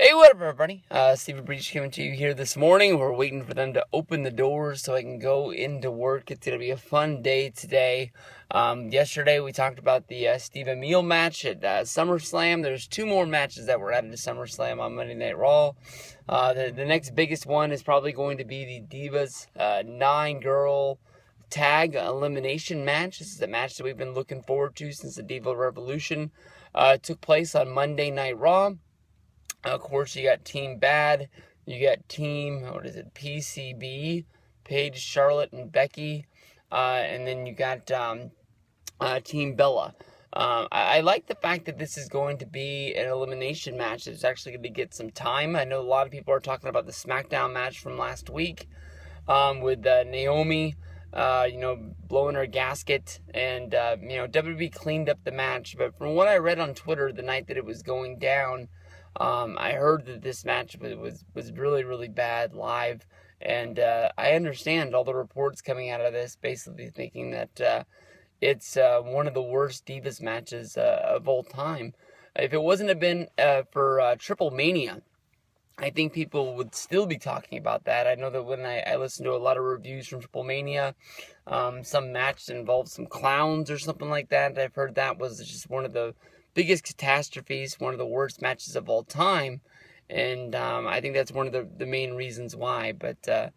Hey, what up, everybody? Steve Breach coming to you here this morning. We're waiting for them to open the doors so I can go into work. It's going to be a fun day today. Yesterday, we talked about the Steve Emil match at SummerSlam. There's two more matches that were added to SummerSlam on Monday Night Raw. The next biggest one is probably going to be the Divas 9-girl tag elimination match. This is a match that we've been looking forward to since the Diva Revolution took place on Monday Night Raw. Of course, you got Team B.A.D, you got Team, PCB, Paige, Charlotte, and Becky, and then you got Team Bella. I like the fact that this is going to be an elimination match. It's actually going to get some time. I know a lot of people are talking about the SmackDown match from last week with Naomi, blowing her gasket, and, WWE cleaned up the match. But from what I read on Twitter the night that it was going down, I heard that this match was really, really bad live, and I understand all the reports coming out of this basically thinking that it's one of the worst Divas matches of all time. If it wasn't have been for Triple Mania, I think people would still be talking about that. I know that when I listened to a lot of reviews from Triple Mania, some match that involved some clowns or something like that, I've heard that was just one of the biggest catastrophes, one of the worst matches of all time, and I think that's one of the main reasons why. But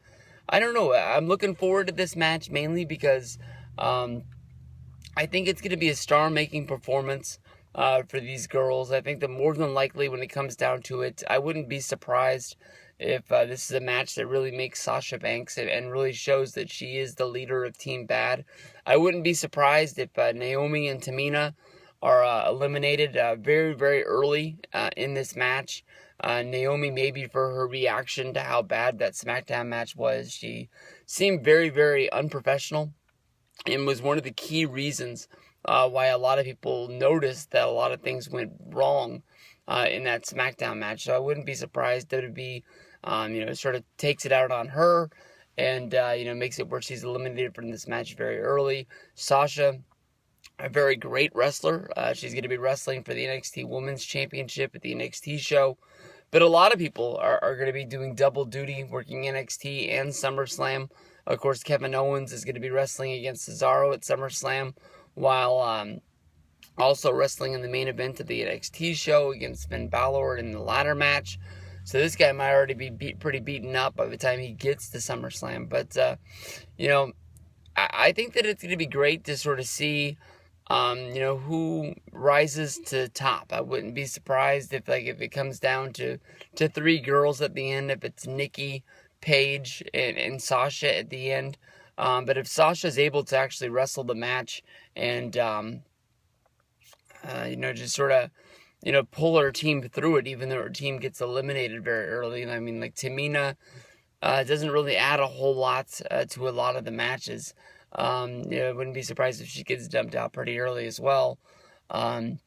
I don't know. I'm looking forward to this match mainly because I think it's going to be a star-making performance for these girls. I think that more than likely, when it comes down to it, I wouldn't be surprised if this is a match that really makes Sasha Banks and really shows that she is the leader of Team B.A.D. I wouldn't be surprised if Naomi and Tamina are eliminated very, very early in this match. Naomi, maybe for her reaction to how bad that SmackDown match was. She seemed very, very unprofessional and was one of the key reasons why a lot of people noticed that a lot of things went wrong in that SmackDown match. So I wouldn't be surprised WWE, sort of takes it out on her and, makes it where she's eliminated from this match very early. Sasha, a very great wrestler. She's going to be wrestling for the NXT Women's Championship at the NXT show. But a lot of people are going to be doing double duty, working NXT and SummerSlam. Of course, Kevin Owens is going to be wrestling against Cesaro at SummerSlam, while also wrestling in the main event of the NXT show against Finn Balor in the ladder match. So this guy might already be pretty beaten up by the time he gets to SummerSlam. But, I think that it's going to be great to sort of see who rises to top. I wouldn't be surprised if it comes down to three girls at the end, if it's Nikki, Paige, and Sasha at the end. But if Sasha's able to actually wrestle the match and, just sort of, pull her team through it, even though her team gets eliminated very early. I mean, Tamina doesn't really add a whole lot to a lot of the matches. I wouldn't be surprised if she gets dumped out pretty early as well. I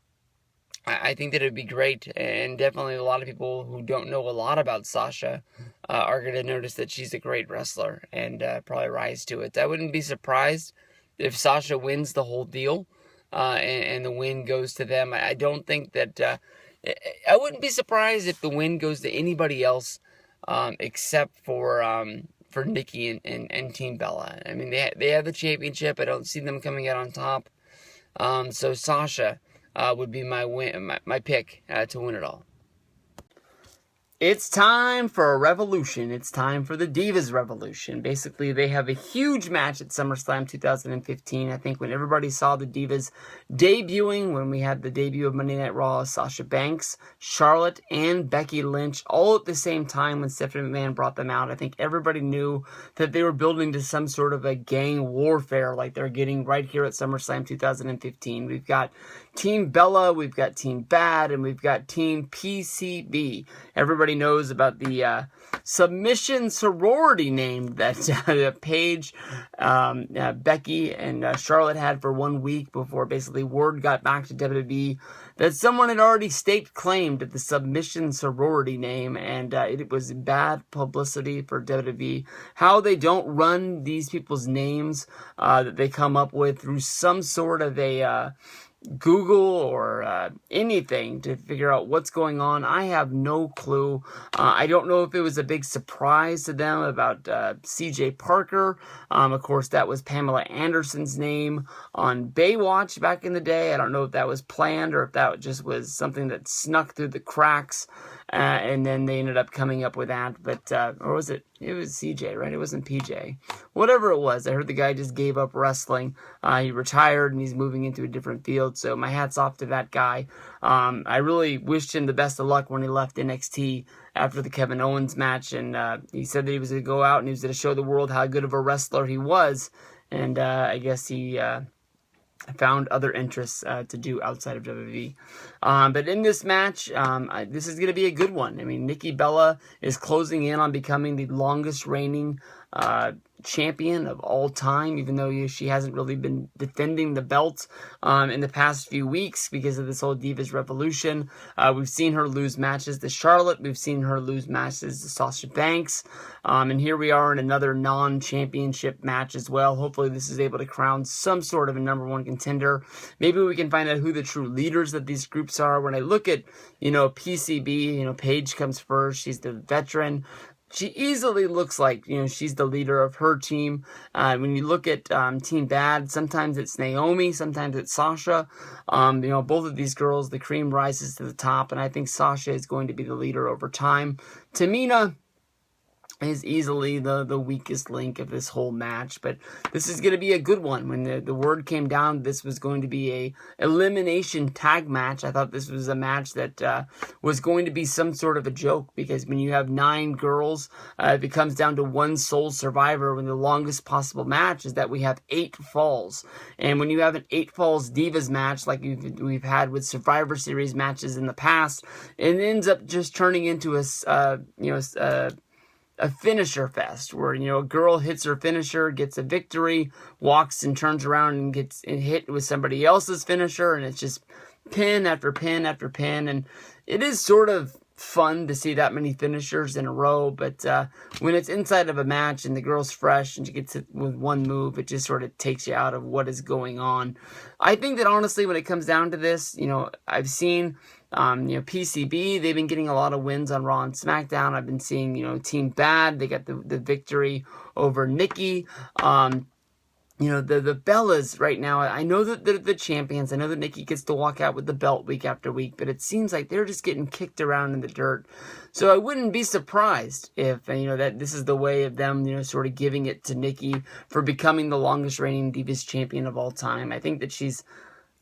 think that it would be great, and definitely a lot of people who don't know a lot about Sasha are going to notice that she's a great wrestler and probably rise to it. I wouldn't be surprised if Sasha wins the whole deal and the win goes to them. I don't think that... I wouldn't be surprised if the win goes to anybody else except for Nikki and Team Bella. I mean, they have the championship. I don't see them coming out on top. So Sasha would be my pick to win it all. It's time for a revolution. It's time for the Divas Revolution. Basically, they have a huge match at SummerSlam 2015. I think when everybody saw the Divas debuting, when we had the debut of Monday Night Raw, Sasha Banks, Charlotte, and Becky Lynch, all at the same time when Stephanie McMahon brought them out, I think everybody knew that they were building to some sort of a gang warfare like they're getting right here at SummerSlam 2015. We've got Team Bella, we've got Team B.A.D, and we've got Team PCB. Everybody knows about the submission sorority name that Paige, Becky, and Charlotte had for 1 week before basically word got back to WWE that someone had already staked claim to the submission sorority name, and it was bad publicity for WWE. How they don't run these people's names that they come up with through some sort of a Google or anything to figure out what's going on. I have no clue. I don't know if it was a big surprise to them about CJ Parker. Of course, that was Pamela Anderson's name on Baywatch back in the day. I don't know if that was planned or if that just was something that snuck through the cracks. And then they ended up coming up with that. But, or was it? It was CJ, right? It wasn't PJ. Whatever it was, I heard the guy just gave up wrestling. He retired and he's moving into a different field. So my hat's off to that guy. I really wished him the best of luck when he left NXT after the Kevin Owens match. And he said that he was going to go out and he was going to show the world how good of a wrestler he was. And I guess he found other interests to do outside of WWE. But in this match, this is going to be a good one. I mean, Nikki Bella is closing in on becoming the longest reigning champion of all time, even though she hasn't really been defending the belt in the past few weeks because of this whole Divas Revolution. We've seen her lose matches to Charlotte. We've seen her lose matches to Sasha Banks. And here we are in another non-championship match as well. Hopefully this is able to crown some sort of a #1 contender. Maybe we can find out who the true leaders of these groups are. When I look at, PCB, Paige comes first. She's the veteran. She easily looks like, she's the leader of her team. When you look at Team B.A.D, sometimes it's Naomi, sometimes it's Sasha. Both of these girls, the cream rises to the top, and I think Sasha is going to be the leader over time. Tamina is easily the weakest link of this whole match, but this is going to be a good one. When the word came down this was going to be a elimination tag match, I thought this was a match that was going to be some sort of a joke, because when you have 9 girls, if it comes down to one sole survivor, when the longest possible match is that we have 8 falls, and when you have an 8 falls Divas match like we've had with Survivor Series matches in the past, it ends up just turning into a finisher fest where, a girl hits her finisher, gets a victory, walks and turns around and gets hit with somebody else's finisher, and it's just pin after pin after pin. And it is sort of fun to see that many finishers in a row, but when it's inside of a match and the girl's fresh and she gets hit with one move, it just sort of takes you out of what is going on. I think that honestly, when it comes down to this, I've seen PCB, they've been getting a lot of wins on Raw and SmackDown. I've been seeing, Team B.A.D, they got the victory over Nikki. The Bellas right now, I know that they're the champions. I know that Nikki gets to walk out with the belt week after week, but it seems like they're just getting kicked around in the dirt. So I wouldn't be surprised if, that this is the way of them, sort of giving it to Nikki for becoming the longest reigning Divas champion of all time. I think that she's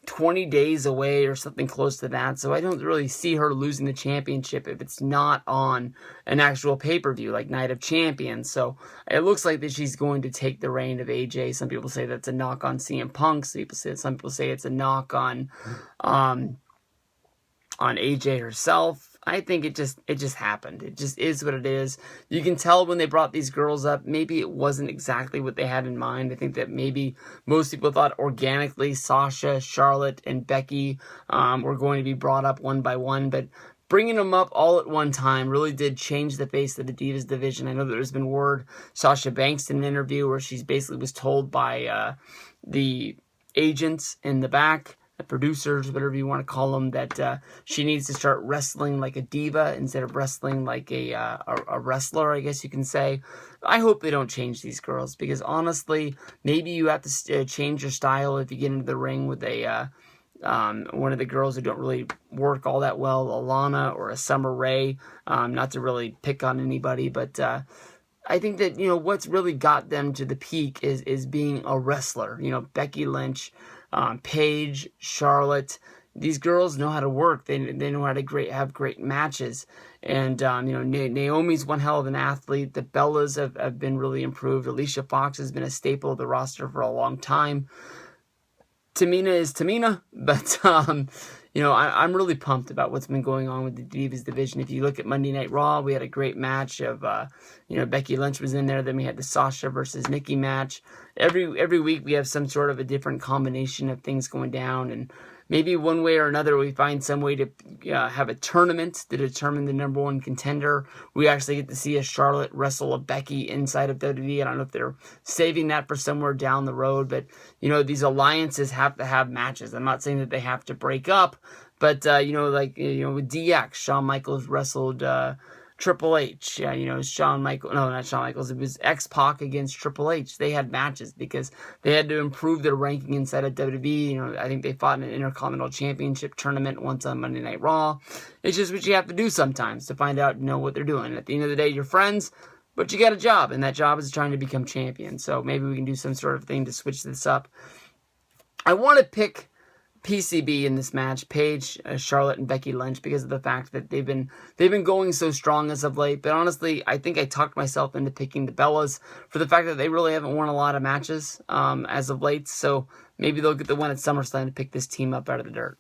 20 days away or something close to that, so I don't really see her losing the championship if it's not on an actual pay-per-view like Night of Champions. So it looks like that she's going to take the reign of AJ. Some people say that's a knock on CM Punk. Some people say it's a knock on AJ herself. I think it just happened. It just is what it is. You can tell when they brought these girls up, maybe it wasn't exactly what they had in mind. I think that maybe most people thought organically Sasha, Charlotte, and Becky were going to be brought up one by one, but bringing them up all at one time really did change the face of the Divas division. I know that there's been word, Sasha Banks in an interview where she's basically was told by the agents in the back, the producers, whatever you want to call them, that she needs to start wrestling like a diva instead of wrestling like a wrestler, I guess you can say. I hope they don't change these girls, because honestly, maybe you have to change your style if you get into the ring with a one of the girls who don't really work all that well, Alana or a Summer Rae. Not to really pick on anybody, but I think that, what's really got them to the peak is being a wrestler. Becky Lynch, Paige, Charlotte, these girls know how to work. They know how to have great matches. And, Naomi's one hell of an athlete. The Bellas have been really improved. Alicia Fox has been a staple of the roster for a long time. Tamina is Tamina, but, I'm really pumped about what's been going on with the Divas division. If you look at Monday Night Raw, we had a great match of, Becky Lynch was in there. Then we had the Sasha versus Nikki match. Every week we have some sort of a different combination of things going down, and maybe one way or another we find some way to have a tournament to determine the number one contender. We actually get to see a Charlotte wrestle a Becky inside of WWE. I don't know if they're saving that for somewhere down the road, but these alliances have to have matches. I'm not saying that they have to break up, but with DX, Shawn Michaels wrestled Triple H. Not Shawn Michaels. It was X-Pac against Triple H. They had matches because they had to improve their ranking inside of WWE. I think they fought in an Intercontinental Championship tournament once on Monday Night Raw. It's just what you have to do sometimes to find out, what they're doing. At the end of the day, you're friends, but you got a job, and that job is trying to become champion. So maybe we can do some sort of thing to switch this up. I want to pick PCB in this match, Paige, Charlotte, and Becky Lynch, because of the fact that they've been going so strong as of late. But honestly, I think I talked myself into picking the Bellas for the fact that they really haven't won a lot of matches as of late. So maybe they'll get the win at SummerSlam to pick this team up out of the dirt.